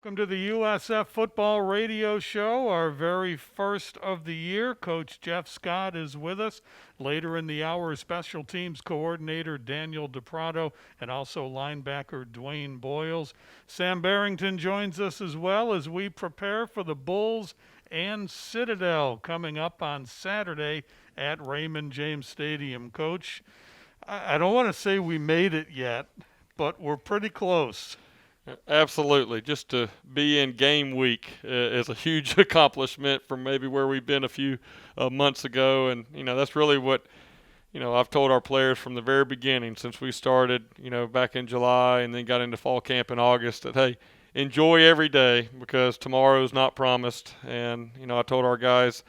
Welcome to the USF Football Radio Show, our very first of the year. Coach Jeff Scott is with us. Later in the hour, Special Teams Coordinator Daniel DePrato and also linebacker Dwayne Boyles. Sam Barrington joins us as well as we prepare for the Bulls and Citadel coming up on Saturday at Raymond James Stadium. Coach, I don't want to say we made it yet, but we're pretty close. Absolutely. Just to be in game week is a huge accomplishment from maybe where we've been a few months ago. And, that's really what, I've told our players from the very beginning since we started, back in July and then got into fall camp in August that, hey, enjoy every day because tomorrow's not promised. And, I told our guys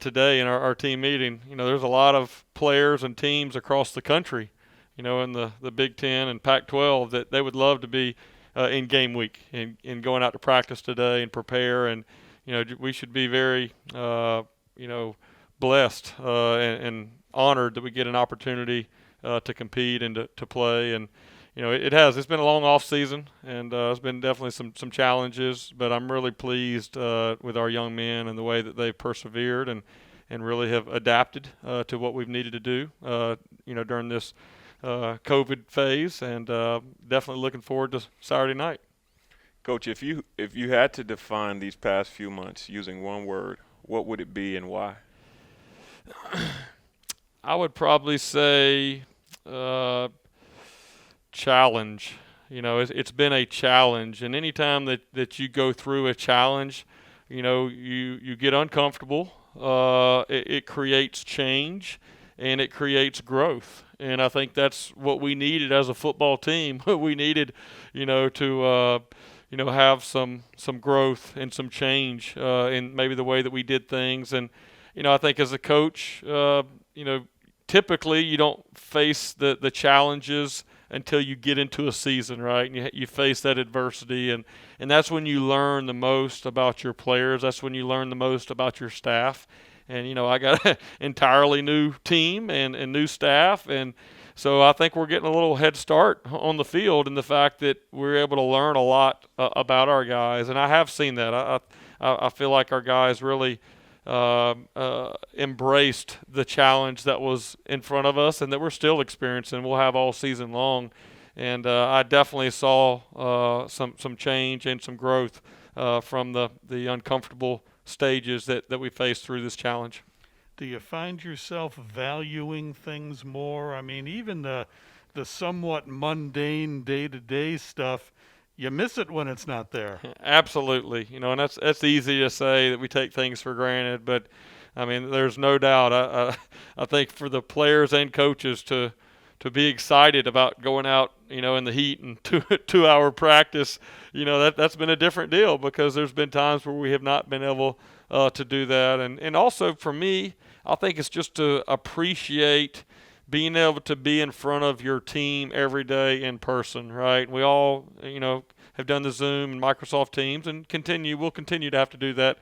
today in our team meeting, there's a lot of players and teams across the country, in the Big Ten and Pac-12 that they would love to be in game week and going out to practice today and prepare. And, we should be very, blessed and honored that we get an opportunity to compete and to play. And, it's been a long off season and it's been definitely some challenges, but I'm really pleased with our young men and the way that they've persevered and really have adapted to what we've needed to do, during this COVID phase, and definitely looking forward to Saturday night. Coach, if you had to define these past few months using one word, what would it be and why? I would probably say challenge. It's been a challenge, and anytime that you go through a challenge, you get uncomfortable. It creates change, and it creates growth. And I think that's what we needed as a football team. We needed, to have some growth and some change in maybe the way that we did things. And I think as a coach, typically you don't face the challenges until you get into a season, right? And you face that adversity, and that's when you learn the most about your players. That's when you learn the most about your staff. And, I got an entirely new team and new staff. And so I think we're getting a little head start on the field in the fact that we're able to learn a lot about our guys. And I have seen that. I feel like our guys really embraced the challenge that was in front of us and that we're still experiencing. We'll have all season long. And I definitely saw some change and some growth from the uncomfortable stages that we face through this challenge. Do you find yourself valuing things more? I mean, even the somewhat mundane day-to-day stuff, you miss it when it's not there. Absolutely, and that's easy to say that we take things for granted, but I mean, there's no doubt. I think for the players and coaches to be excited about going out, in the heat and 2 hour practice, that's been a different deal because there's been times where we have not been able to do that. And also for me, I think it's just to appreciate being able to be in front of your team every day in person, right? We all, have done the Zoom and Microsoft Teams and we'll continue to have to do that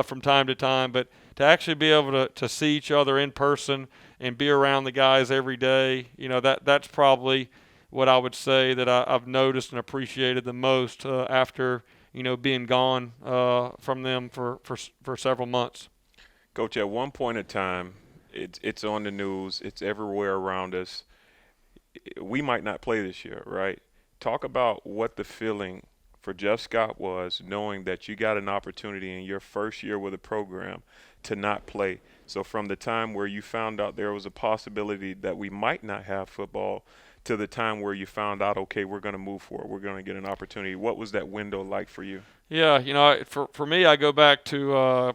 from time to time. But to actually be able to see each other in person and be around the guys every day, that's probably what I would say that I've noticed and appreciated the most after, being gone from them for several months. Coach, at one point in time, it's on the news, it's everywhere around us. We might not play this year, right? Talk about what the feeling for Jeff Scott was knowing that you got an opportunity in your first year with a program to not play. So from the time where you found out there was a possibility that we might not have football to the time where you found out, okay, we're going to move forward, we're going to get an opportunity. What was that window like for you? Yeah, for me, I go back to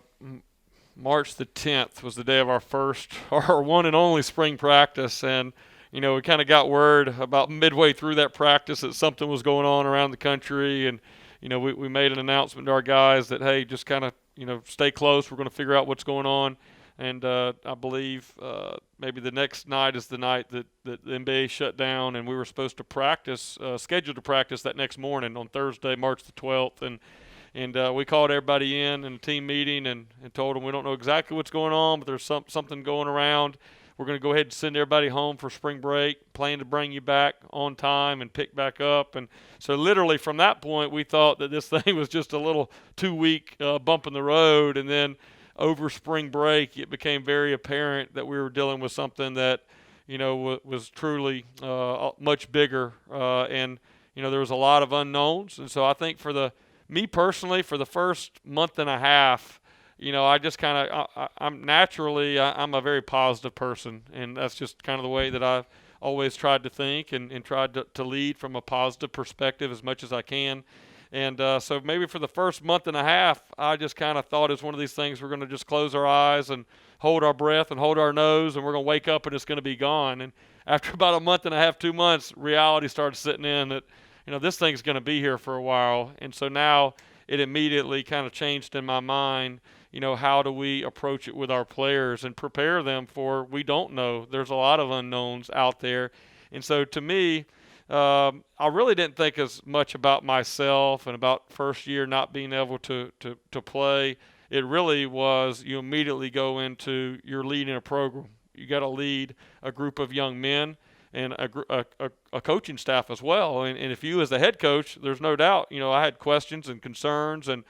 March the 10th was the day of our one and only spring practice. And, we kind of got word about midway through that practice that something was going on around the country. And, we made an announcement to our guys that, hey, just kind of, stay close. We're going to figure out what's going on. And I believe maybe the next night is the night that the NBA shut down, and we were supposed to practice, scheduled to practice that next morning on Thursday, March the 12th. And we called everybody in a team meeting and told them we don't know exactly what's going on, but there's something going around. we're going to go ahead and send everybody home for spring break, plan to bring you back on time and pick back up. And so literally from that point, we thought that this thing was just a little 2-week bump in the road. And then over spring break, it became very apparent that we were dealing with something that, was truly much bigger. And there was a lot of unknowns. And so I think me personally, for the first month and a half, I just kind of, I'm a very positive person, and that's just kind of the way that I've always tried to think and tried to lead from a positive perspective as much as I can. And so maybe for the first month and a half, I just kind of thought it's one of these things we're going to just close our eyes and hold our breath and hold our nose, and we're going to wake up and it's going to be gone. And after about a month and a half, 2 months, reality started sitting in that, this thing's going to be here for a while. And so now it immediately kind of changed in my mind, how do we approach it with our players and prepare them for, we don't know. There's a lot of unknowns out there. And so to me, I really didn't think as much about myself and about first year not being able to play. It really was, you immediately go into, you're leading a program. You got to lead a group of young men and a coaching staff as well. And if you as the head coach, there's no doubt, I had questions and concerns and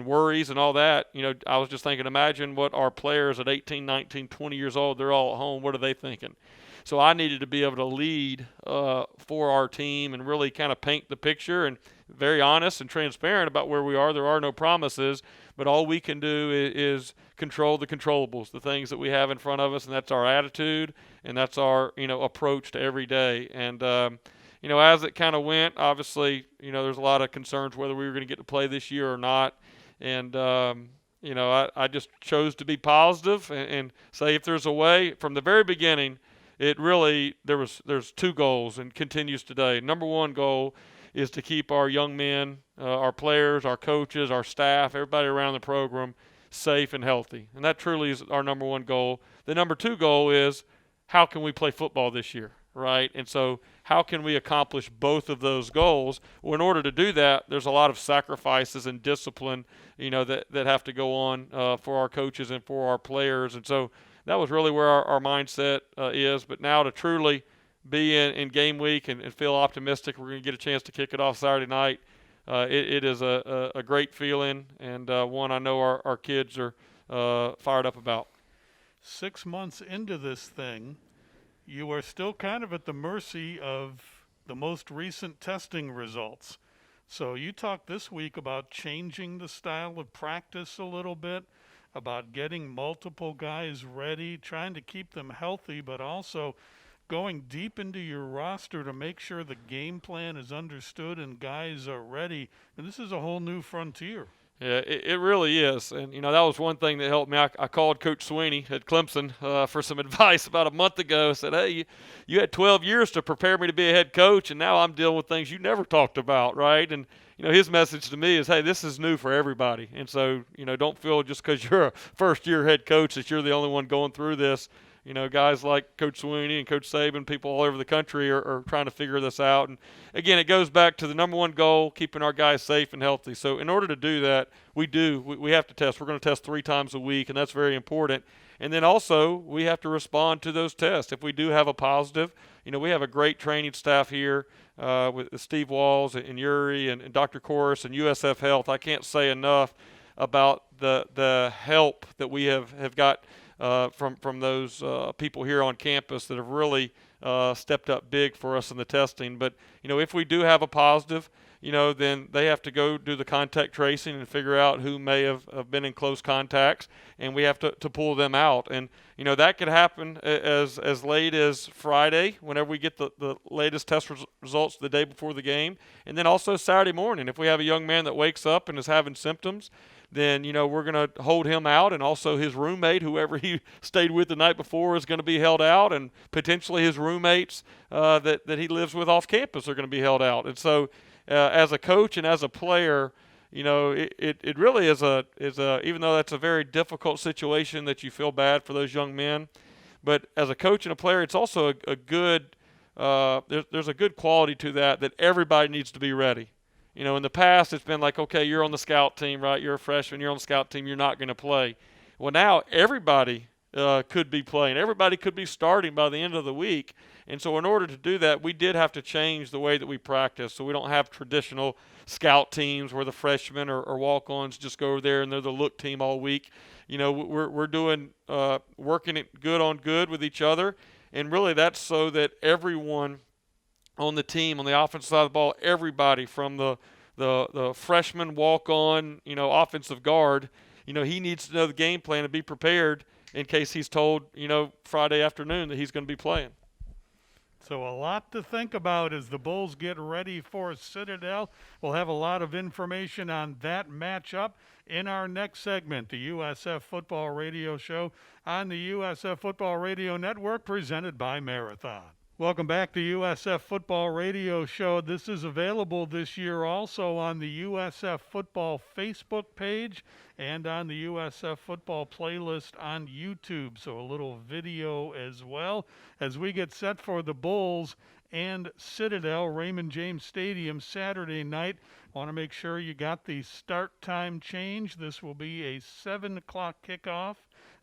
worries and all that. I was just thinking, imagine what our players at 18, 19, 20 years old, they're all at home. What are they thinking? So I needed to be able to lead for our team and really kind of paint the picture and very honest and transparent about where we are. There are no promises, but all we can do is control the controllables, the things that we have in front of us, and that's our attitude and that's our approach to every day. And as it kind of went, obviously there's a lot of concerns whether we were going to get to play this year or not. And I just chose to be positive and say if there's a way from the very beginning. It really, there's 2 goals and continues today. Number 1 goal is to keep our young men, our players, our coaches, our staff, everybody around the program safe and healthy. And that truly is our number 1 goal. The number 2 goal is how can we play football this year, right? And so how can we accomplish both of those goals? Well, in order to do that, there's a lot of sacrifices and discipline, that have to go on for our coaches and for our players. And so that was really where our mindset is. But now to truly be in game week and feel optimistic, we're going to get a chance to kick it off Saturday night. It is a great feeling, and one I know our kids are fired up about. 6 months into this thing, you are still kind of at the mercy of the most recent testing results. So you talked this week about changing the style of practice a little bit, about getting multiple guys ready, trying to keep them healthy, but also going deep into your roster to make sure the game plan is understood and guys are ready. And this is a whole new frontier. Yeah, it really is. And, that was one thing that helped me. I called Coach Sweeney at Clemson for some advice about a month ago. I said, hey, you had 12 years to prepare me to be a head coach, and now I'm dealing with things you never talked about, right? And, his message to me is, hey, this is new for everybody. And so, don't feel just because you're a first-year head coach that you're the only one going through this. Guys like Coach Sweeney and Coach Saban, people all over the country are trying to figure this out. And, again, it goes back to the number 1 goal, keeping our guys safe and healthy. So in order to do that, we have to test. We're going to test 3 times a week, and that's very important. And then also we have to respond to those tests. If we do have a positive, we have a great training staff here with Steve Walls and Yuri and Dr. Corus and USF Health. I can't say enough about the help that we have got from those people here on campus that have really stepped up big for us in the testing. But, if we do have a positive, then they have to go do the contact tracing and figure out who may have been in close contacts, and we have to pull them out. And, that could happen as late as Friday whenever we get the latest test results the day before the game, and then also Saturday morning. If we have a young man that wakes up and is having symptoms, then, we're going to hold him out, and also his roommate, whoever he stayed with the night before, is going to be held out, and potentially his roommates that he lives with off campus are going to be held out. And so as a coach and as a player, it really is even though that's a very difficult situation that you feel bad for those young men, but as a coach and a player, it's also a good there's a good quality to that everybody needs to be ready. In the past, it's been like, okay, you're on the scout team, right? You're a freshman, you're on the scout team, you're not going to play. Well, now everybody could be playing. Everybody could be starting by the end of the week. And so in order to do that, we did have to change the way that we practice. So we don't have traditional scout teams where the freshmen or walk-ons just go over there and they're the look team all week. We're doing working it good on good with each other. And really that's so that everyone on the team, on the offensive side of the ball, everybody from the freshman walk-on, offensive guard, he needs to know the game plan and be prepared in case he's told, Friday afternoon that he's going to be playing. So a lot to think about as the Bulls get ready for Citadel. We'll have a lot of information on that matchup in our next segment, the USF Football Radio Show on the USF Football Radio Network, presented by Marathon. Welcome back to USF Football Radio Show. This is available this year also on the USF Football Facebook page and on the USF Football playlist on YouTube. So a little video as well as we get set for the Bulls and Citadel, Raymond James Stadium, Saturday night. Want to make sure you got the start time change. This will be a 7 o'clock kickoff.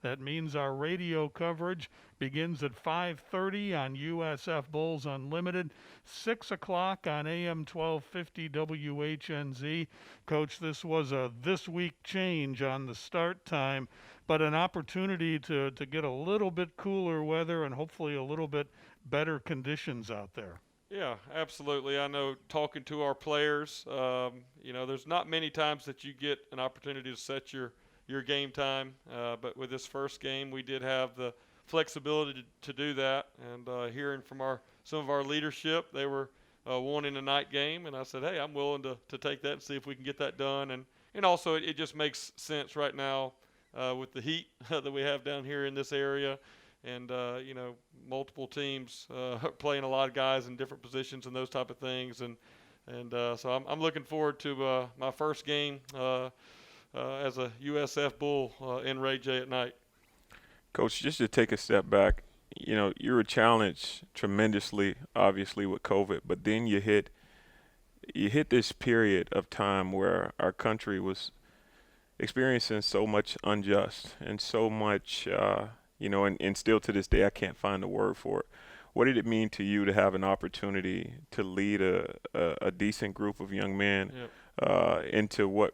That means our radio coverage begins at 5:30 on USF Bulls Unlimited, 6 o'clock on AM 1250 WHNZ. Coach, this was a this week change on the start time, but an opportunity to get a little bit cooler weather and hopefully a little bit better conditions out there. Yeah, absolutely. I know talking to our players, there's not many times that you get an opportunity to set your game time, but with this first game, we did have the flexibility to do that. And hearing from some of our leadership, they were wanting a night game, and I said, hey, I'm willing to take that and see if we can get that done. And also, it just makes sense right now with the heat that we have down here in this area. And, multiple teams playing a lot of guys in different positions and those type of things. And so I'm looking forward to my first game as a USF Bull in Ray J at night. Coach, just to take a step back, you were challenged tremendously, obviously, with COVID, but then you hit this period of time where our country was experiencing so much unjust and so much, and still to this day I can't find a word for it. What did it mean to you to have an opportunity to lead a decent group of young men into what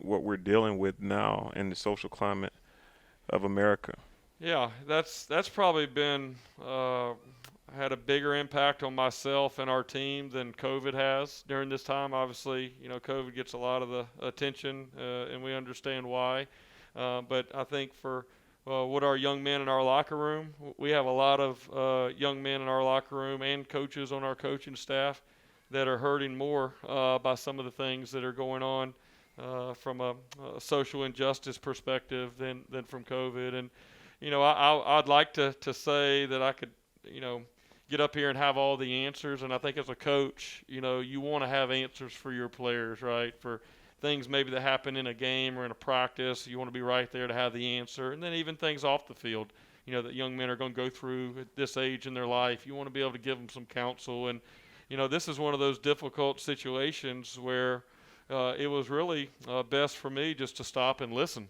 we're dealing with now in the social climate of America? Yeah, that's probably been had a bigger impact on myself and our team than COVID has during this time. Obviously, COVID gets a lot of the attention, and we understand why. But I think for what our young men in our locker room, we have a lot of young men in our locker room and coaches on our coaching staff that are hurting more by some of the things that are going on from a social injustice perspective than from COVID. And I'd like to say that I could get up here and have all the answers. And I think as a coach, you want to have answers for your players, right? For things maybe that happen in a game or in a practice, you want to be right there to have the answer. And then even things off the field, that young men are going to go through at this age in their life. You want to be able to give them some counsel. And, this is one of those difficult situations where it was really best for me just to stop and listen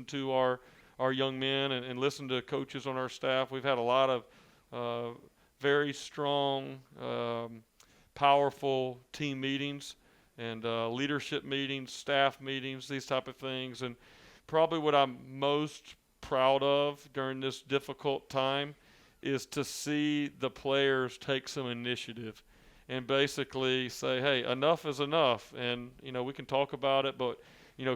to our young men and listen to coaches on our staff. We've had a lot of very strong, powerful team meetings and leadership meetings, staff meetings, these type of things. And probably what I'm most proud of during this difficult time is to see the players take some initiative and basically say, hey, enough is enough. And, we can talk about it, but,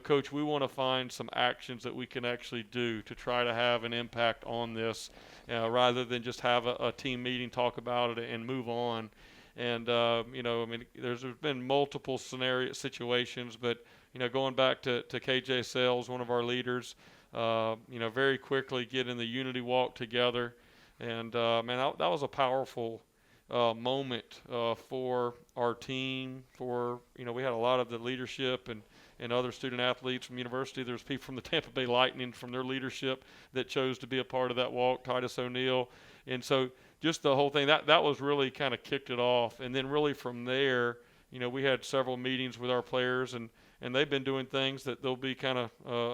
Coach, we want to find some actions that we can actually do to try to have an impact on this rather than just have a team meeting, talk about it, and move on. And, there's been multiple situations, but, going back to KJ Sales, one of our leaders, very quickly getting the unity walk together. And, that was a powerful moment for our team. We had a lot of the leadership and other student athletes from university. There's people from the Tampa Bay Lightning from their leadership that chose to be a part of that walk, Titus O'Neil. And so just the whole thing, that was really kind of kicked it off. And then really from there, we had several meetings with our players and and they've been doing things that they'll be kind of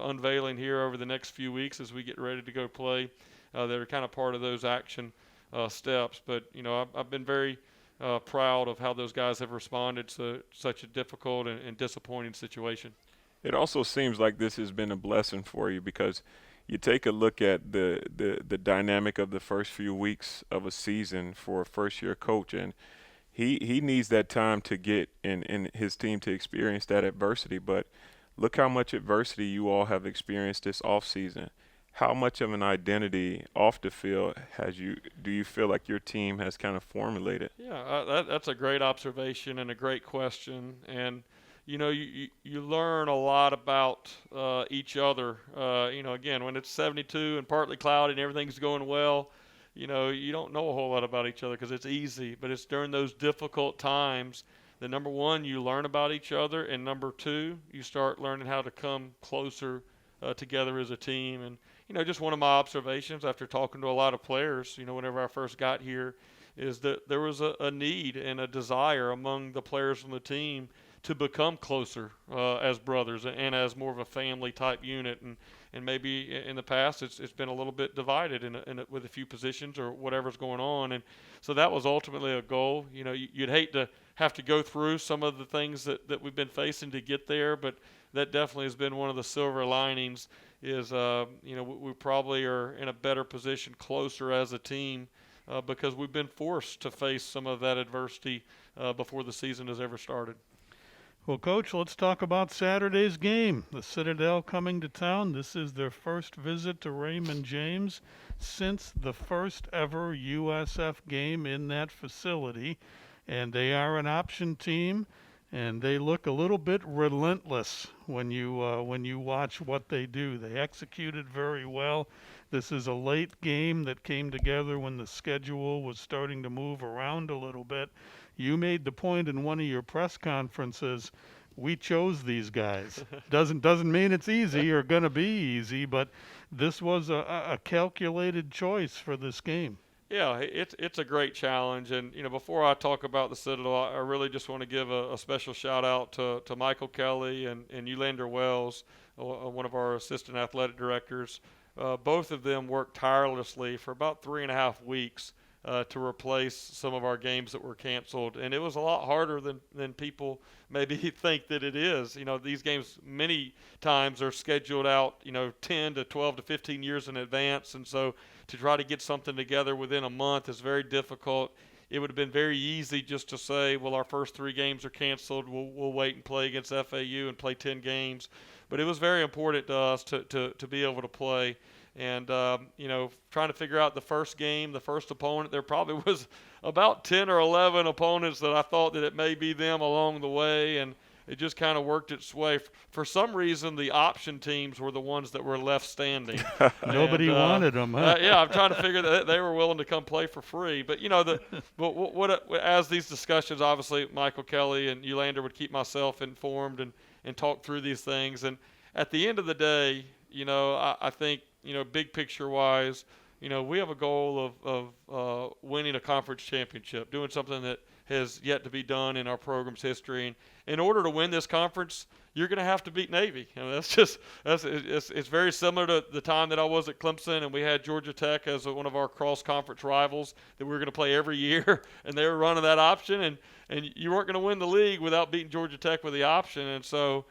unveiling here over the next few weeks as we get ready to go play. That are kind of part of those action steps. But I've been very proud of how those guys have responded to such a difficult and disappointing situation. It also seems like this has been a blessing for you because you take a look at the dynamic of the first few weeks of a season for a first-year coach, and he needs that time to get in his team to experience that adversity. But look how much adversity you all have experienced this offseason. How much of an identity off the field do you feel like your team has kind of formulated? Yeah, that's a great observation and a great question. And you learn a lot about each other. Again, when it's 72 and partly cloudy and everything's going well, you don't know a whole lot about each other because it's easy. But it's during those difficult times that, number one, you learn about each other, and number two, you start learning how to come closer together as a team. And just one of my observations after talking to a lot of players, whenever I first got here, is that there was a need and a desire among the players on the team to become closer as brothers and as more of a family type unit. And maybe in the past it's been a little bit divided with a few positions or whatever's going on. And so that was ultimately a goal. You'd hate to have to go through some of the things that we've been facing to get there, but that definitely has been one of the silver linings is, we probably are in a better position closer as a team because we've been forced to face some of that adversity before the season has ever started. Well, Coach, let's talk about Saturday's game. The Citadel coming to town. This is their first visit to Raymond James since the first ever USF game in that facility. And they are an option team, and they look a little bit relentless when you watch what they do. They executed very well. This is a late game that came together when the schedule was starting to move around a little bit. You made the point in one of your press conferences, we chose these guys. Doesn't mean it's easy or going to be easy, but this was a calculated choice for this game. Yeah, it's a great challenge. And, before I talk about the Citadel, I really just want to give a special shout out to Michael Kelly and Ulander Wells, one of our assistant athletic directors. Both of them worked tirelessly for about 3.5 weeks to replace some of our games that were canceled. And it was a lot harder than people maybe think that it is. These games many times are scheduled out, 10 to 12 to 15 years in advance. And so to try to get something together within a month is very difficult. It would have been very easy just to say, well, our first 3 games are canceled. We'll wait and play against FAU and play 10 games. But it was very important to us to be able to play. And, trying to figure out the first game, the first opponent, there probably was about 10 or 11 opponents that I thought that it may be them along the way. And it just kind of worked its way. For some reason, the option teams were the ones that were left standing. Nobody wanted them, huh? Yeah, I'm trying to figure that they were willing to come play for free. But, as these discussions, obviously, Michael Kelly and Ulander would keep myself informed and talk through these things. And at the end of the day, I think, big picture wise, we have a goal of winning a conference championship, doing something that has yet to be done in our program's history. And in order to win this conference, you're going to have to beat Navy. It's very similar to the time that I was at Clemson and we had Georgia Tech as one of our cross-conference rivals that we were going to play every year, and they were running that option, and you weren't going to win the league without beating Georgia Tech with the option. And so,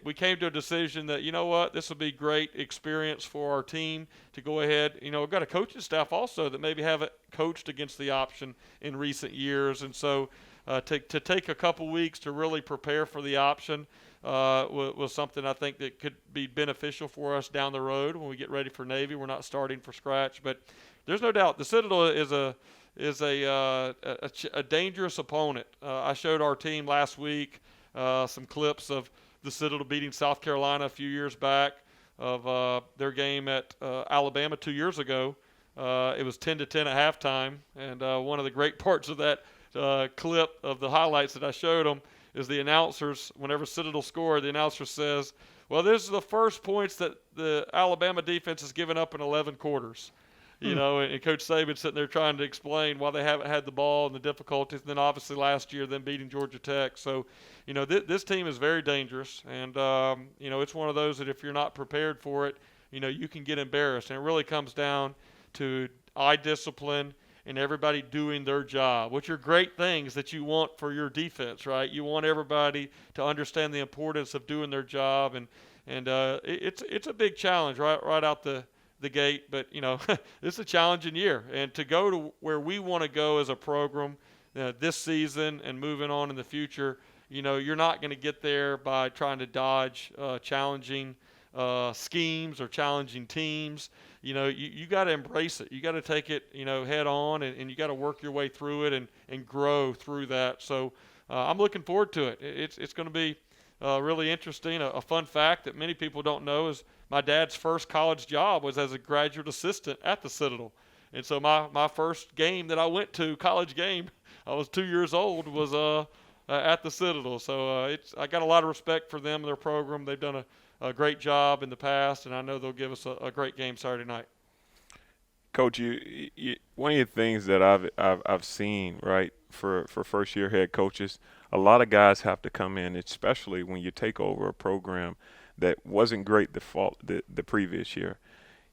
we came to a decision that, this will be great experience for our team to go ahead. We've got a coaching staff also that maybe haven't coached against the option in recent years. And so to take a couple weeks to really prepare for the option was something I think that could be beneficial for us down the road when we get ready for Navy. We're not starting from scratch. But there's no doubt the Citadel is a dangerous opponent. I showed our team last week some clips of the Citadel beating South Carolina a few years back, of their game at Alabama 2 years ago. It was 10-10 at halftime, and one of the great parts of that clip of the highlights that I showed them is the announcers, whenever Citadel scored, the announcer says, well, this is the first points that the Alabama defense has given up in 11 quarters. and Coach Saban sitting there trying to explain why they haven't had the ball and the difficulties. And then obviously last year, them beating Georgia Tech. So, this team is very dangerous. And, it's one of those that if you're not prepared for it, you can get embarrassed. And it really comes down to eye discipline and everybody doing their job, which are great things that you want for your defense, right? You want everybody to understand the importance of doing their job, and it's a big challenge right out the gate. But it's a challenging year, and to go to where we want to go as a program this season and moving on in the future, you're not going to get there by trying to dodge challenging schemes or challenging teams. You got to embrace it. You got to take it, head on, and you got to work your way through it and grow through that. So I'm looking forward to it. It's going to be really interesting. A fun fact that many people don't know is my dad's first college job was as a graduate assistant at the Citadel. And so my first game that I went to, college game, I was 2 years old, was at the Citadel. So I got a lot of respect for them and their program. They've done a great job in the past, and I know they'll give us a great game Saturday night. Coach, one of the things that I've seen, right, for first year head coaches, a lot of guys have to come in, especially when you take over a program that wasn't great the previous year.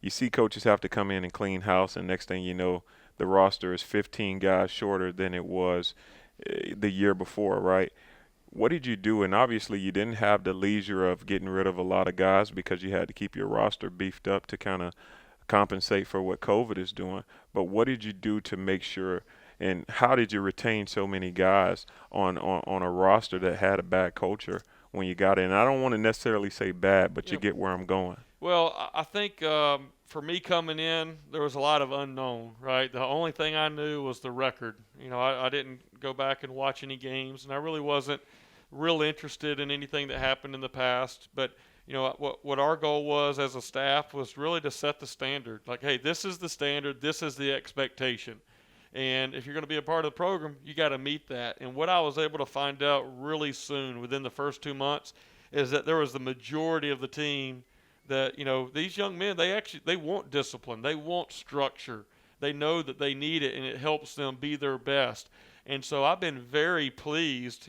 You see coaches have to come in and clean house, and next thing you know, the roster is 15 guys shorter than it was the year before, right? What did you do? And obviously you didn't have the leisure of getting rid of a lot of guys because you had to keep your roster beefed up to kind of compensate for what COVID is doing. But what did you do to make sure, and how did you retain so many guys on a roster that had a bad culture when you got in? I don't want to necessarily say bad, but you get where I'm going. Well, I think for me coming in, there was a lot of unknown, right? The only thing I knew was the record. I didn't go back and watch any games, and I really wasn't real interested in anything that happened in the past. But, what our goal was as a staff was really to set the standard. Like, hey, this is the standard. This is the expectation. And if you're going to be a part of the program, you got to meet that. And what I was able to find out really soon within the first 2 months is that there was the majority of the team that, these young men, they want discipline. They want structure. They know that they need it, and it helps them be their best. And so I've been very pleased.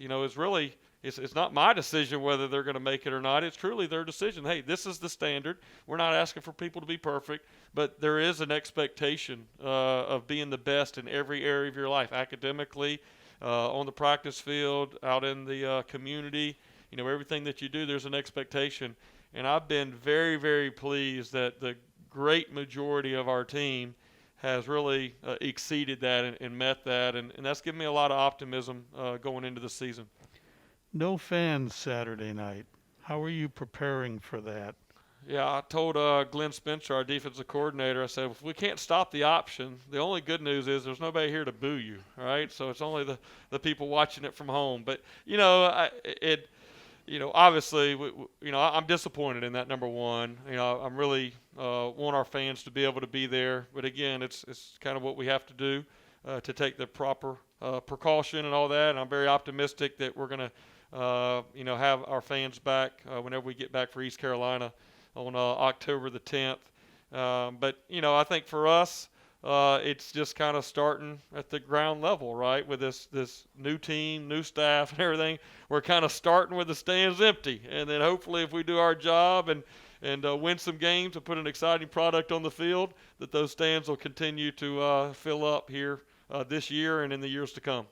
It's not my decision whether they're going to make it or not. It's truly their decision. Hey, this is the standard. We're not asking for people to be perfect, but there is an expectation of being the best in every area of your life, academically, on the practice field, out in the community. Everything that you do, there's an expectation. And I've been very, very pleased that the great majority of our team has really exceeded that and met that. And that's given me a lot of optimism going into the season. No fans Saturday night. How are you preparing for that? Yeah, I told Glenn Spencer, our defensive coordinator, I said, if we can't stop the option, the only good news is there's nobody here to boo you, right? So it's only the people watching it from home. But, obviously, I'm disappointed in that, number one. I'm really want our fans to be able to be there. But, again, it's kind of what we have to do to take the proper precaution and all that. And I'm very optimistic that we're going to, have our fans back whenever we get back for East Carolina on October the 10th. But, I think for us, it's just kind of starting at the ground level, right? With this new team, new staff and everything, we're kind of starting with the stands empty. And then hopefully if we do our job and win some games and put an exciting product on the field, that those stands will continue to fill up here this year and in the years to come.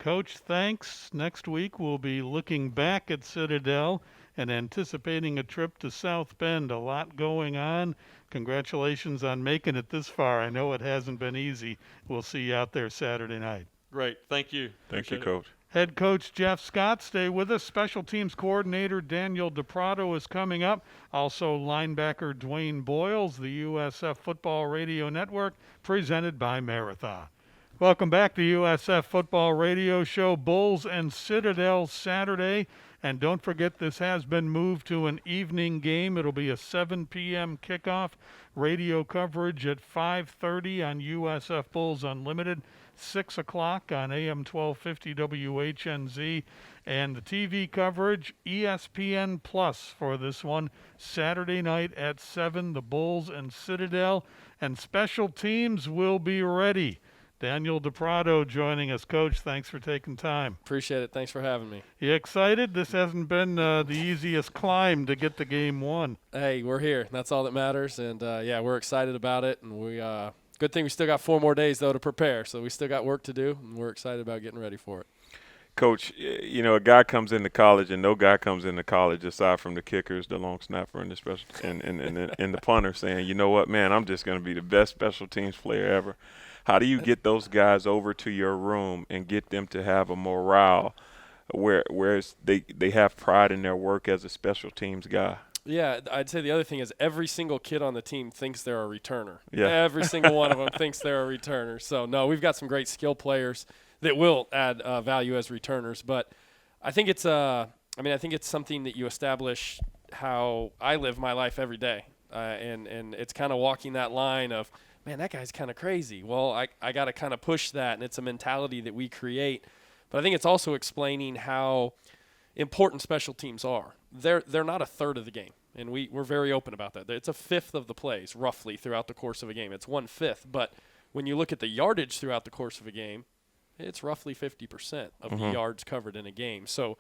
Coach, thanks. Next week we'll be looking back at Citadel and anticipating a trip to South Bend. A lot going on. Congratulations on making it this far. I know it hasn't been easy. We'll see you out there Saturday night. Great. Thank you. Thank you, Appreciate it. Coach. Head coach Jeff Scott, stay with us. Special teams coordinator Daniel DePrato is coming up. Also linebacker Dwayne Boyles, the USF Football Radio Network, presented by Marathon. Welcome back to USF Football Radio Show. Bulls and Citadel Saturday. And don't forget, this has been moved to an evening game. It'll be a 7 p.m. kickoff. Radio coverage at 5:30 on USF Bulls Unlimited. 6 o'clock on AM 1250 WHNZ. And the TV coverage, ESPN Plus for this one, Saturday night at 7, the Bulls and Citadel. And special teams will be ready. Daniel DePrado joining us. Coach, thanks for taking time. Appreciate it. Thanks for having me. You excited? This hasn't been the easiest climb to get to game one. Hey, we're here. That's all that matters. And, yeah, we're excited about it. And good thing we still got 4 more days, though, to prepare. So we still got work to do, and we're excited about getting ready for it. Coach, you know, a guy comes into college, and no guy comes into college aside from the kickers, the long snapper, and the special and the punter saying, you know what, man, I'm just going to be the best special teams player ever. How do you get those guys over to your room and get them to have a morale whereas they have pride in their work as a special teams guy? Yeah, I'd say the other thing is every single kid on the team thinks they're a returner. Yeah. Every single one of them thinks they're a returner. So, no, we've got some great skill players that will add value as returners. But I think it's I think it's something that you establish how I live my life every day. And it's kind of walking that line of, man, that guy's kind of crazy. Well, I got to kind of push that, and it's a mentality that we create. But I think it's also explaining how important special teams are. They're not a third of the game, and we're very open about that. It's a fifth of the plays, roughly, throughout the course of a game. It's 1/5. But when you look at the yardage throughout the course of a game, it's roughly 50% of the yards covered in a game. So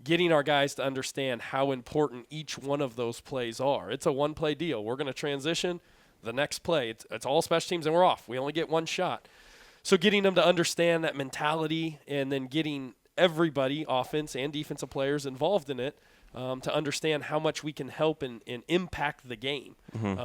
getting our guys to understand how important each one of those plays are. It's a one-play deal. We're going to transition the next play. It's all special teams, and we're off. We only get one shot. So getting them to understand that mentality and then getting everybody, offense and defensive players, involved in it to understand how much we can help and impact the game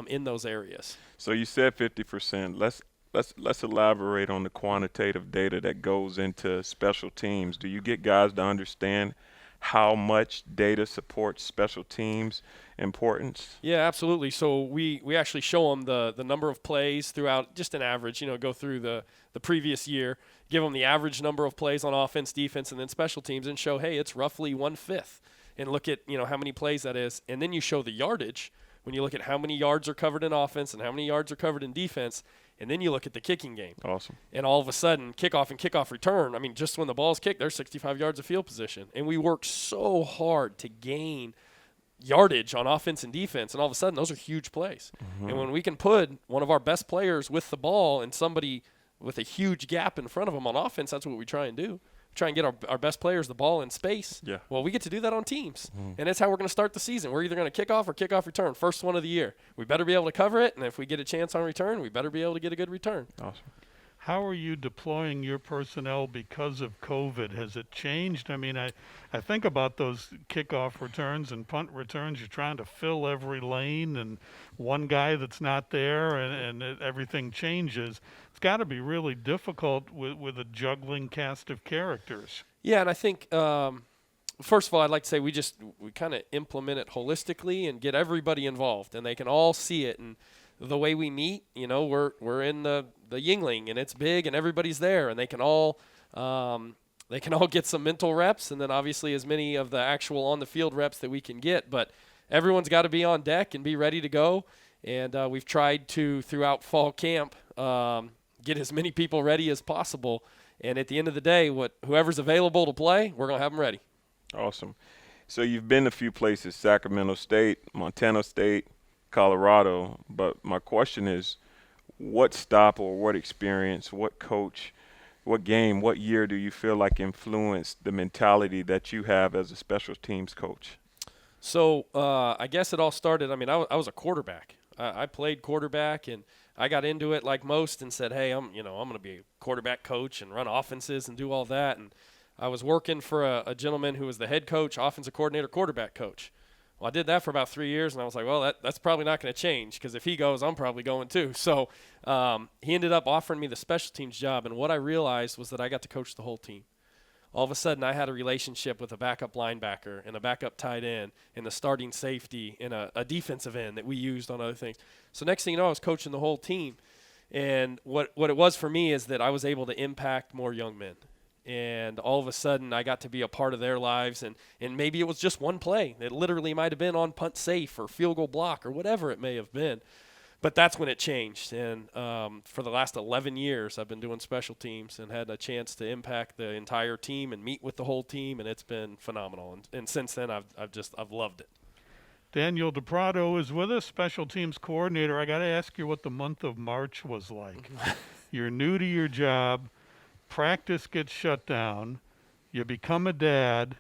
in those areas. So you said 50%. Let's elaborate on the quantitative data that goes into special teams. Do you get guys to understand how much data supports special teams importance? Yeah, absolutely. So we actually show them the number of plays throughout, just an average, go through the previous year, give them the average number of plays on offense, defense, and then special teams, and show, hey, it's roughly 1/5. And look at, how many plays that is. And then you show the yardage when you look at how many yards are covered in offense and how many yards are covered in defense. And then you look at the kicking game. Awesome. And all of a sudden, kickoff and kickoff return, just when the ball's kicked, there's 65 yards of field position. And we work so hard to gain yardage on offense and defense, and all of a sudden, those are huge plays. And when we can put one of our best players with the ball and somebody with a huge gap in front of them on offense, that's what we try and do. Try and get our best players the ball in space. Yeah. Well, we get to do that on teams. And that's how we're going to start the season. We're either going to kick off or kick off return, first one of the year. We better be able to cover it, and if we get a chance on return, we better be able to get a good return. Awesome. How are you deploying your personnel because of COVID? Has it changed? I think about those kickoff returns and punt returns. You're trying to fill every lane, and one guy that's not there, and everything changes. It's got to be really difficult with a juggling cast of characters. Yeah, and I think first of all, I'd like to say we kind of implement it holistically and get everybody involved, and they can all see it. And the way we meet, we're in the Yingling, and it's big, and everybody's there, and they can all get some mental reps, and then obviously as many of the actual on the field reps that we can get. But everyone's got to be on deck and be ready to go. And we've tried to, throughout fall camp, get as many people ready as possible. And at the end of the day, whoever's available to play, we're going to have them ready. Awesome. So you've been a few places, Sacramento State, Montana State, Colorado. But my question is, what stop or what experience, what coach, what game, what year do you feel like influenced the mentality that you have as a special teams coach? So I guess it all started, I was a quarterback. I played quarterback, and I got into it like most and said, hey, I'm going to be a quarterback coach and run offenses and do all that. And I was working for a gentleman who was the head coach, offensive coordinator, quarterback coach. Well, I did that for about 3 years, and I was like, well, that's probably not going to change, because if he goes, I'm probably going too. So he ended up offering me the special teams job, and what I realized was that I got to coach the whole team. All of a sudden, I had a relationship with a backup linebacker and a backup tight end and a starting safety and a defensive end that we used on other things. So next thing you know, I was coaching the whole team. And what it was for me is that I was able to impact more young men. And all of a sudden, I got to be a part of their lives. And maybe it was just one play. It literally might have been on punt safe or field goal block or whatever it may have been. But that's when it changed. And for the last 11 years, I've been doing special teams and had a chance to impact the entire team and meet with the whole team, and it's been phenomenal. And since then, I've loved it. Daniel DePrado is with us, special teams coordinator. I got to ask you what the month of March was like. You're new to your job. Practice gets shut down. You become a dad.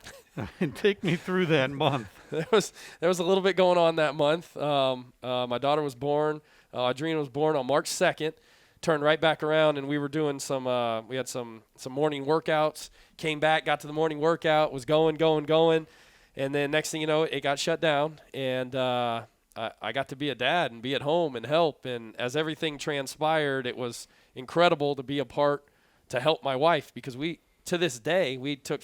And take me through that month. There was a little bit going on that month. My daughter was born. Adrena was born on March 2nd. Turned right back around, and we were doing we had some morning workouts. Came back, got to the morning workout, was going. And then next thing you know, it got shut down. And I got to be a dad and be at home and help. And as everything transpired, it was incredible to be a part to help my wife, because to this day, we took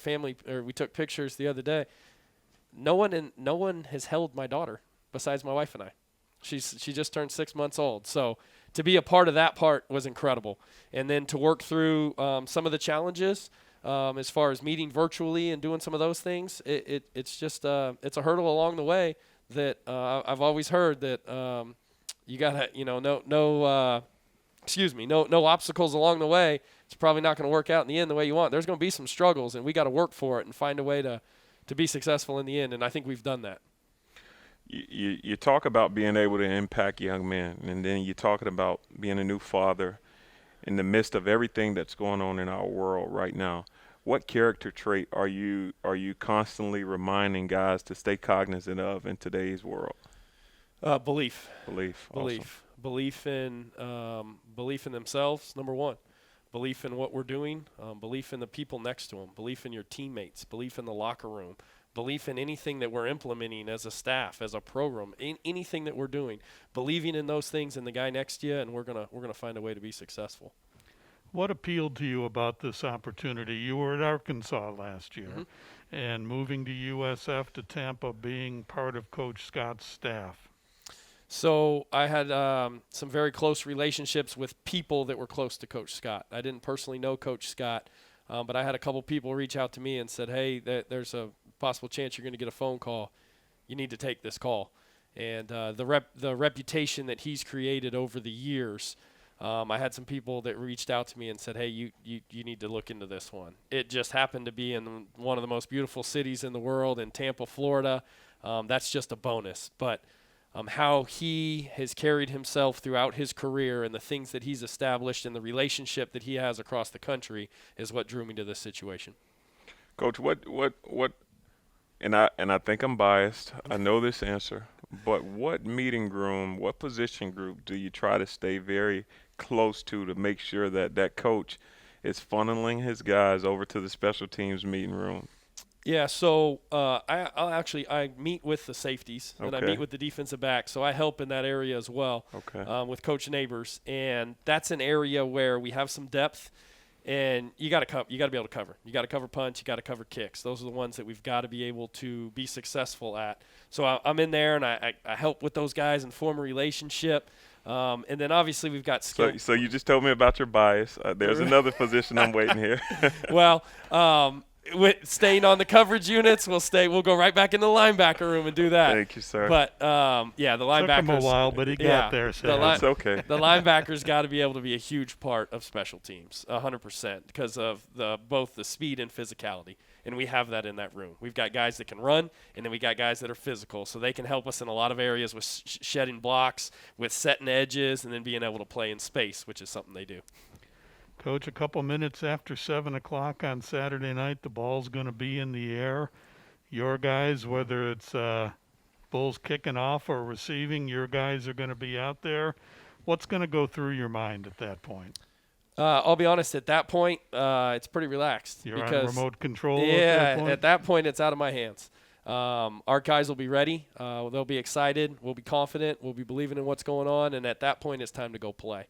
pictures the other day. No one has held my daughter besides my wife and I. She just turned 6 months old. So to be a part of that part was incredible. And then to work through some of the challenges as far as meeting virtually and doing some of those things, it's just it's a hurdle along the way that I've always heard that you gotta no obstacles along the way. It's probably not going to work out in the end the way you want. There's going to be some struggles, and we got to work for it and find a way to be successful in the end, and I think we've done that. You talk about being able to impact young men, and then you're talking about being a new father in the midst of everything that's going on in our world right now. What character trait are you constantly reminding guys to stay cognizant of in today's world? Belief. Awesome. Belief in themselves, number one. Belief in what we're doing, belief in the people next to them, belief in your teammates, belief in the locker room, belief in anything that we're implementing as a staff, as a program, anything that we're doing, believing in those things in the guy next to you, and we're gonna find a way to be successful. What appealed to you about this opportunity? You were at Arkansas last year, and moving to USF to Tampa, being part of Coach Scott's staff. So I had some very close relationships with people that were close to Coach Scott. I didn't personally know Coach Scott, but I had a couple people reach out to me and said, hey, there's a possible chance you're going to get a phone call. You need to take this call. And the reputation that he's created over the years, I had some people that reached out to me and said, hey, you need to look into this one. It just happened to be in one of the most beautiful cities in the world, in Tampa, Florida. That's just a bonus. But how he has carried himself throughout his career and the things that he's established and the relationship that he has across the country is what drew me to this situation. Coach, what and I think I'm biased. I know this answer, but what meeting room, what position group do you try to stay very close to make sure that coach is funneling his guys over to the special teams meeting room? Yeah, so I meet with the safeties, and I meet with the defensive back, so I help in that area as well with Coach Neighbors, and that's an area where we have some depth, and you got to be able to cover. You got to cover punts, you got to cover kicks. Those are the ones that we've got to be able to be successful at. So I'm in there, and I help with those guys and form a relationship. And then obviously we've got skill. So you just told me about your bias. There's another position I'm waiting here. Well, staying on the coverage units, we'll go right back in the linebacker room and do that. Thank you, sir. But yeah, the linebackers. Took him a while, but he got there. So that's okay. The linebackers got to be able to be a huge part of special teams, 100%, because of both the speed and physicality. And we have that in that room. We've got guys that can run, and then we got guys that are physical, so they can help us in a lot of areas with shedding blocks, with setting edges, and then being able to play in space, which is something they do. Coach, a couple minutes after 7 o'clock on Saturday night, the ball's going to be in the air. Your guys, whether it's Bulls kicking off or receiving, your guys are going to be out there. What's going to go through your mind at that point? I'll be honest, at that point, it's pretty relaxed. You're on remote control at that point, it's out of my hands. Our guys will be ready. They'll be excited. We'll be confident. We'll be believing in what's going on. And at that point, it's time to go play.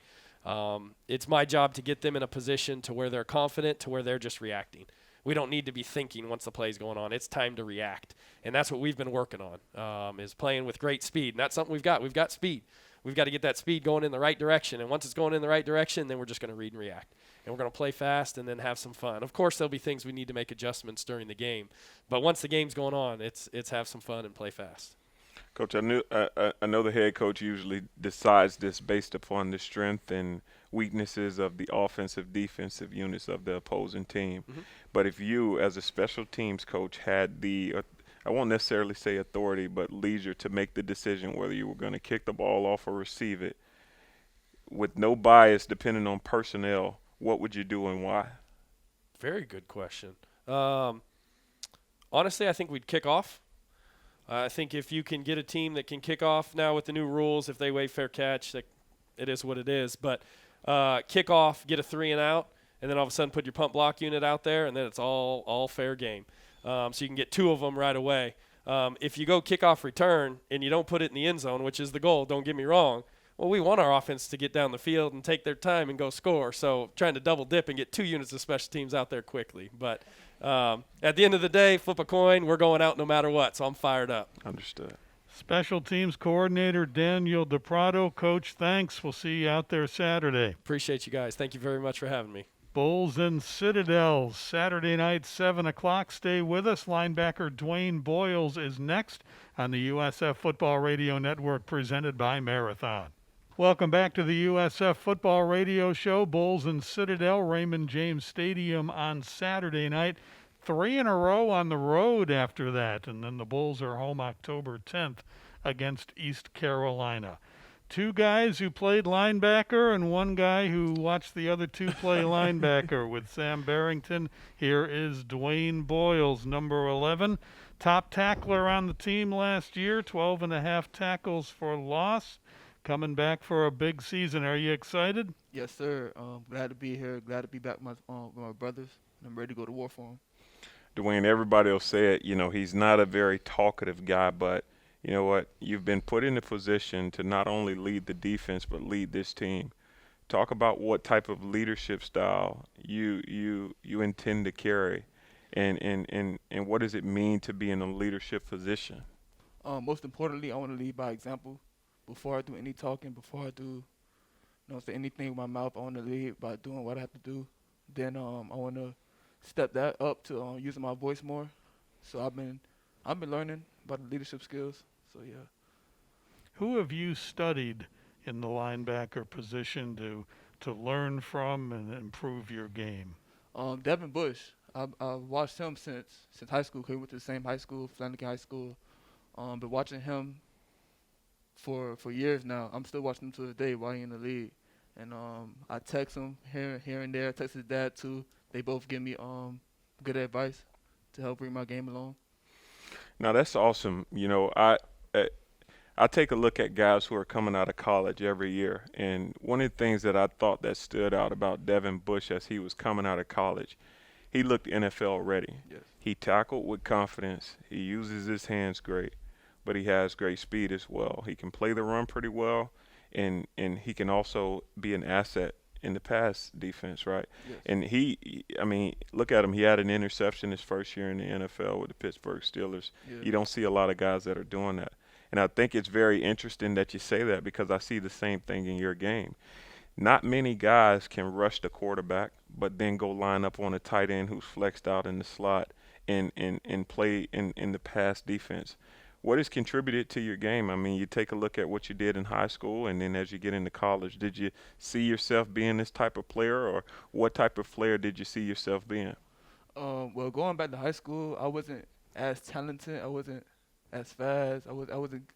It's my job to get them in a position to where they're confident, to where they're just reacting. We don't need to be thinking once the play's going on. It's time to react. And that's what we've been working on, is playing with great speed. And that's something we've got. We've got speed. We've got to get that speed going in the right direction. And once it's going in the right direction, then we're just going to read and react. And we're going to play fast and then have some fun. Of course, there'll be things we need to make adjustments during the game. But once the game's going on, it's have some fun and play fast. Coach, I know the head coach usually decides this based upon the strength and weaknesses of the offensive, defensive units of the opposing team. Mhm. But if you, as a special teams coach, had the I won't necessarily say authority, but leisure to make the decision whether you were going to kick the ball off or receive it, with no bias depending on personnel, what would you do and why? Very good question. Honestly, I think we'd kick off. I think if you can get a team that can kick off now with the new rules, if they waive fair catch, it is what it is. But kick off, get a 3 and out, and then all of a sudden put your punt block unit out there, and then it's all fair game. So you can get 2 of them right away. If you go kickoff return and you don't put it in the end zone, which is the goal, don't get me wrong, well, we want our offense to get down the field and take their time and go score. So trying to double dip and get 2 units of special teams out there quickly. But at the end of the day, flip a coin, we're going out no matter what. So I'm fired up. Understood. Special teams coordinator Daniel DePrado. Coach, thanks. We'll see you out there Saturday. Appreciate you guys. Thank you very much for having me. Bulls and Citadel, Saturday night, 7 o'clock. Stay with us. Linebacker Dwayne Boyles is next on the USF Football Radio Network, presented by Marathon. Welcome back to the USF Football Radio Show. Bulls and Citadel, Raymond James Stadium on Saturday night. 3 in a row on the road after that, and then the Bulls are home October 10th against East Carolina. 2 guys who played linebacker and 1 guy who watched the other 2 play linebacker with Sam Barrington. Here is Dwayne Boyles, number 11, top tackler on the team last year, 12.5 tackles for loss, coming back for a big season. Are you excited? Yes, sir. Glad to be here. Glad to be back with my brothers. I'm ready to go to war for them. Dwayne, everybody will say it, he's not a very talkative guy, but you know what? You've been put in a position to not only lead the defense but lead this team. Talk about what type of leadership style you intend to carry, and what does it mean to be in a leadership position? Most importantly, I want to lead by example. Before I do any talking, before I do, say anything with my mouth, I want to lead by doing what I have to do. Then I want to step that up to using my voice more. So I've been learning about the leadership skills. So yeah. Who have you studied in the linebacker position to learn from and improve your game? Devin Bush. I've watched him since high school. 'Cause we went to the same high school, Flanagan High School. Been watching him for years now. I'm still watching him to this day while he's in the league. And I text him here and there. I text his dad too. They both give me good advice to help bring my game along. Now that's awesome. I take a look at guys who are coming out of college every year, and one of the things that I thought that stood out about Devin Bush as he was coming out of college, he looked NFL ready. Yes. He tackled with confidence. He uses his hands great, but he has great speed as well. He can play the run pretty well, and he can also be an asset in the pass defense, right? Yes. And look at him. He had an interception his first year in the NFL with the Pittsburgh Steelers. Yeah. You don't see a lot of guys that are doing that. And I think it's very interesting that you say that, because I see the same thing in your game. Not many guys can rush the quarterback, but then go line up on a tight end who's flexed out in the slot and play in the pass defense. What has contributed to your game? I mean, you take a look at what you did in high school, and then as you get into college, did you see yourself being this type of player, or what type of player did you see yourself being? Well, going back to high school, I wasn't as talented. I wasn't as fast. I wasn't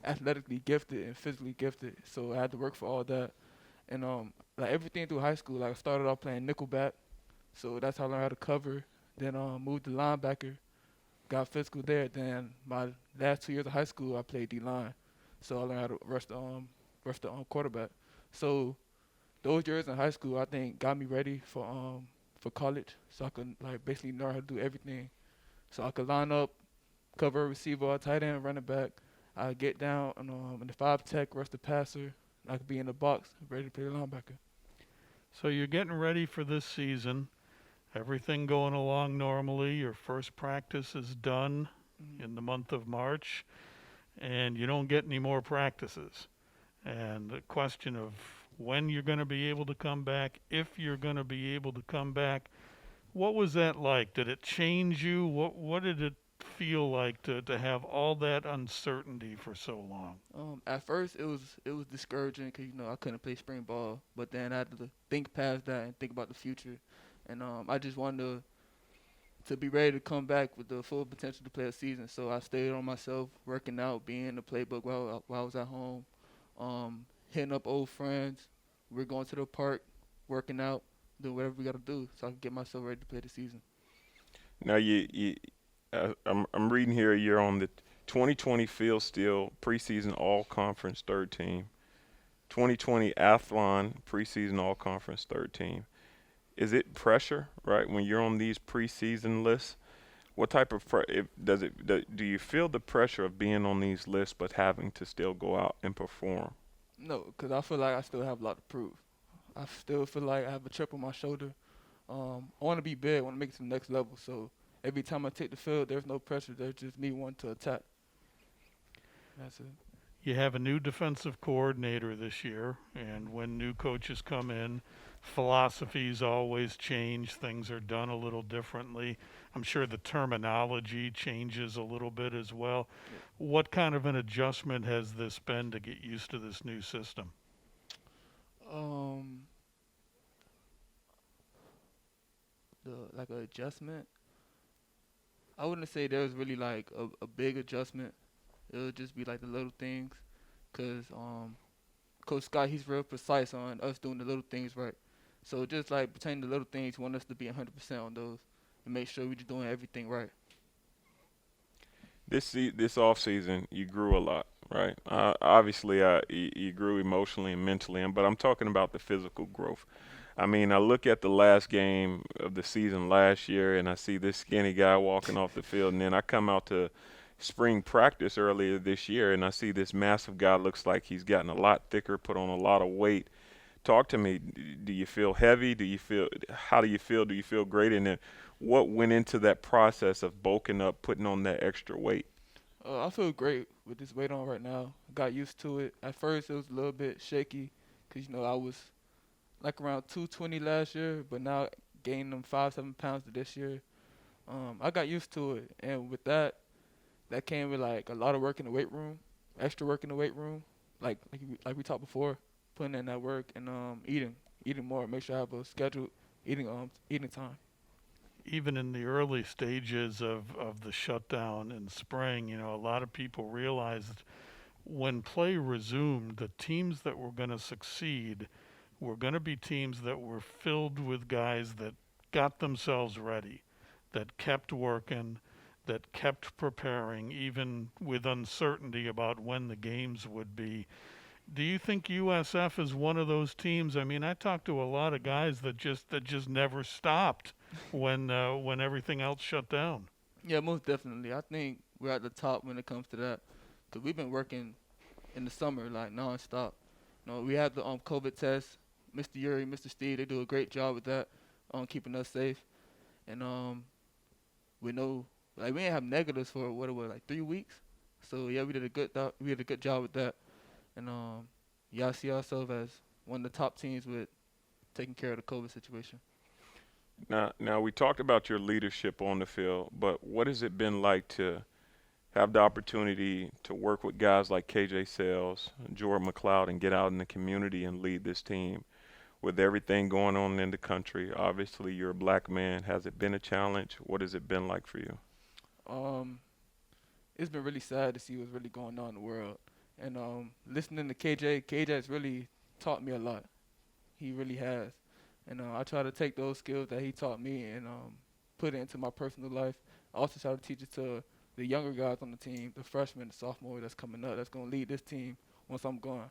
athletically gifted and physically gifted, so I had to work for all that. And like everything through high school, like I started off playing nickelback, so that's how I learned how to cover. Then moved to linebacker, got physical there. Then my last 2 years of high school, I played D-line, so I learned how to rush the quarterback. So those years in high school, I think, got me ready for college, so I could basically learn how to do everything. So I could line up, cover a receiver, tight end, running back. I get down in the 5 tech, rush the passer. I could be in the box, ready to play the linebacker. So you're getting ready for this season. Everything going along normally. Your first practice is done in the month of March, and you don't get any more practices. And the question of when you're going to be able to come back, if you're going to be able to come back, what was that like? Did it change you? What did it feel like to have all that uncertainty for so long? At first, it was discouraging because I couldn't play spring ball, but then I had to think past that and think about the future, and I just wanted to be ready to come back with the full potential to play a season. So I stayed on myself, working out, being in the playbook while I was at home, hitting up old friends. We're going to the park, working out, doing whatever we got to do so I can get myself ready to play the season. Now I'm reading here you're on the 2020 Field Steel preseason All Conference third team, 2020 Athlon preseason All Conference third team. Is it pressure, right, when you're on these preseason lists? What type of do you feel the pressure of being on these lists but having to still go out and perform? No, because I feel like I still have a lot to prove. I still feel like I have a chip on my shoulder. I want to be big. I want to make it to the next level. So every time I take the field, there's no pressure. There's just me wanting to attack. That's it. You have a new defensive coordinator this year, and when new coaches come in, philosophies always change. Things are done a little differently. I'm sure the terminology changes a little bit as well. What kind of an adjustment has this been to get used to this new system? Um, like an adjustment. I wouldn't say there was really like a big adjustment. It would just be like the little things, cause Coach Scott, he's real precise on us doing the little things right. So just like between the little things, he want us to be 100% on those and make sure we're just doing everything right. This off season, you grew a lot, right? Obviously, you grew emotionally and mentally, but I'm talking about the physical growth. I mean, I look at the last game of the season last year, and I see this skinny guy walking off the field, and then I come out to spring practice earlier this year, and I see this massive guy. Looks like he's gotten a lot thicker, put on a lot of weight. Talk to me. Do you feel heavy? How do you feel? Do you feel great? And then what went into that process of bulking up, putting on that extra weight? I feel great with this weight on right now. I got used to it. At first, it was a little bit shaky because, I was like around 220 last year, but now gaining them 5-7 pounds to this year. I got used to it. And with that came with like a lot of work in the weight room, extra work in the weight room, like we talked before, putting in that work and eating more, make sure I have a scheduled eating time. Even in the early stages of the shutdown in spring, a lot of people realized when play resumed, the teams that were going to succeed were going to be teams that were filled with guys that got themselves ready, that kept working, that kept preparing, even with uncertainty about when the games would be. Do you think USF is one of those teams? I mean, I talked to a lot of guys that just never stopped when everything else shut down. Yeah, most definitely. I think we're at the top when it comes to that because we've been working in the summer like nonstop. We had the COVID test. Mr. Yuri, Mr. Steve, they do a great job with that, keeping us safe. And we know like we didn't have negatives for what it was like 3 weeks. So yeah, we did a good job with that. And yeah, I see ourselves as one of the top teams with taking care of the COVID situation. Now we talked about your leadership on the field, but what has it been like to have the opportunity to work with guys like KJ Sales, Jordan McLeod, and get out in the community and lead this team with everything going on in the country? Obviously, you're a black man. Has it been a challenge? What has it been like for you? It's been really sad to see what's really going on in the world. And listening to KJ has really taught me a lot. He really has. And I try to take those skills that he taught me and put it into my personal life. I also try to teach it to the younger guys on the team, the freshmen, the sophomore that's coming up, that's going to lead this team once I'm gone.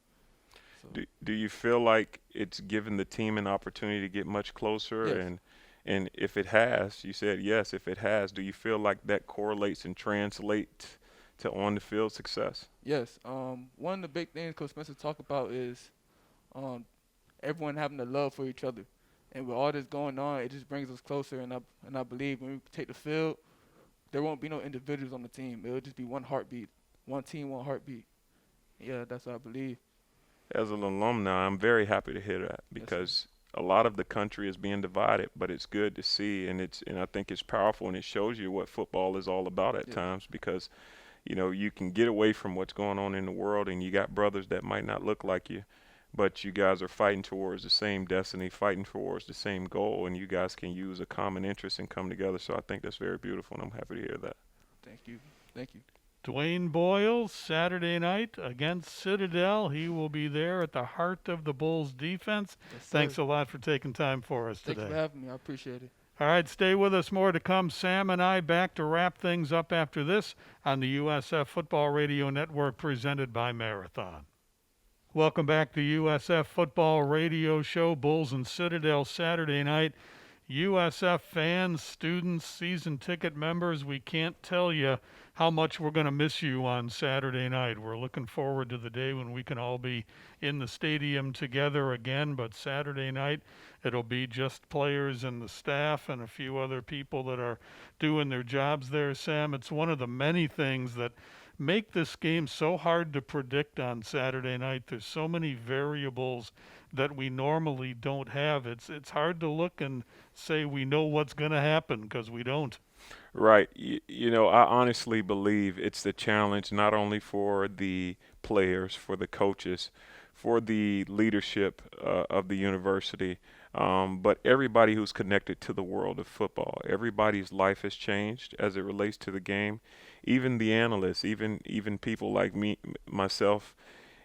So. Do you feel like it's given the team an opportunity to get much closer? Yes. And if it has, you said yes, if it has, do you feel like that correlates and translates to on-the-field success? Yes. One of the big things Coach Spencer talked about is everyone having a love for each other. And with all this going on, it just brings us closer. And I believe when we take the field, there won't be no individuals on the team. It'll just be one heartbeat, one team, one heartbeat. Yeah, that's what I believe. As an alumni, I'm very happy to hear that because a lot of the country is being divided, but it's good to see, and I think it's powerful, and it shows you what football is all about at times, because you can get away from what's going on in the world, and you got brothers that might not look like you, but you guys are fighting towards the same destiny, fighting towards the same goal, and you guys can use a common interest and come together. So I think that's very beautiful, and I'm happy to hear that. Thank you. Thank you. Dwayne Boyle, Saturday night against Citadel. He will be there at the heart of the Bulls defense. Yes, sir. Thanks a lot for taking time for us Thank you today. for having me. I appreciate it. All right, stay with us. More to come. Sam and I back to wrap things up after this on the USF Football Radio Network, presented by Marathon. Welcome back to USF Football Radio Show. Bulls and Citadel Saturday night. USF fans, students, season ticket members, we can't tell you how much we're going to miss you on Saturday night. We're looking forward to the day when we can all be in the stadium together again, but Saturday night it'll be just players and the staff and a few other people that are doing their jobs there, Sam. It's one of the many things that make this game so hard to predict on Saturday night. There's so many variables that we normally don't have. It's hard to look and say we know what's going to happen, because we don't. Right. I honestly believe it's the challenge not only for the players, for the coaches, for the leadership of the university, but everybody who's connected to the world of football. Everybody's life has changed as it relates to the game. Even the analysts, even people like me, myself,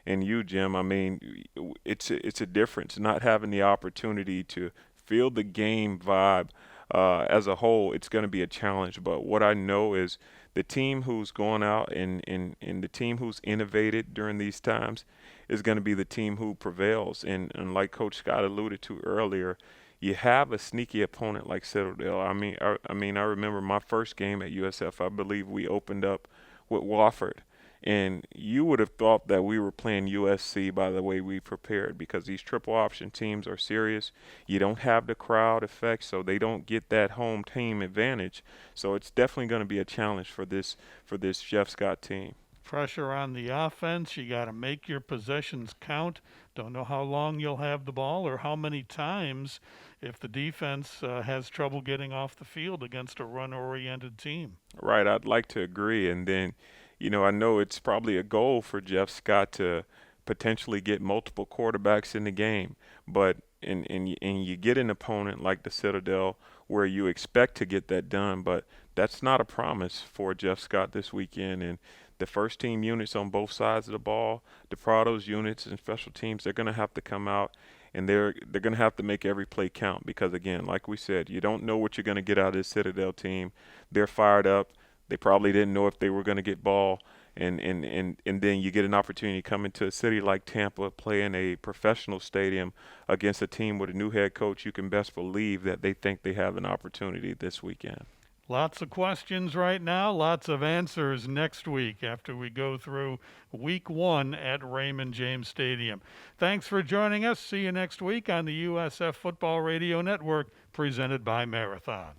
and you, Jim. I mean, it's a difference not having the opportunity to feel the game vibe. As a whole, it's going to be a challenge. But what I know is the team who's gone out and the team who's innovated during these times is going to be the team who prevails. And like Coach Scott alluded to earlier, you have a sneaky opponent like Citadel. I mean, I remember my first game at USF. I believe we opened up with Wofford. And you would have thought that we were playing USC by the way we prepared, because these triple option teams are serious. You don't have the crowd effect, so they don't get that home team advantage. So it's definitely going to be a challenge for this Jeff Scott team. Pressure on the offense. You got to make your possessions count. Don't know how long you'll have the ball or how many times if the defense has trouble getting off the field against a run-oriented team. Right, I'd like to agree. And then, I know it's probably a goal for Jeff Scott to potentially get multiple quarterbacks in the game, but and you get an opponent like the Citadel where you expect to get that done, but that's not a promise for Jeff Scott this weekend. And the first team units on both sides of the ball, DePrado's units and special teams, they're going to have to come out, and they're going to have to make every play count, because again, like we said, you don't know what you're going to get out of this Citadel team. They're fired up. They probably didn't know if they were going to get ball, and then you get an opportunity to come into a city like Tampa, play in a professional stadium against a team with a new head coach. You can best believe that they think they have an opportunity this weekend. Lots of questions right now, lots of answers next week after we go through week 1 at Raymond James Stadium. Thanks for joining us. See you next week on the USF Football Radio Network, presented by Marathon.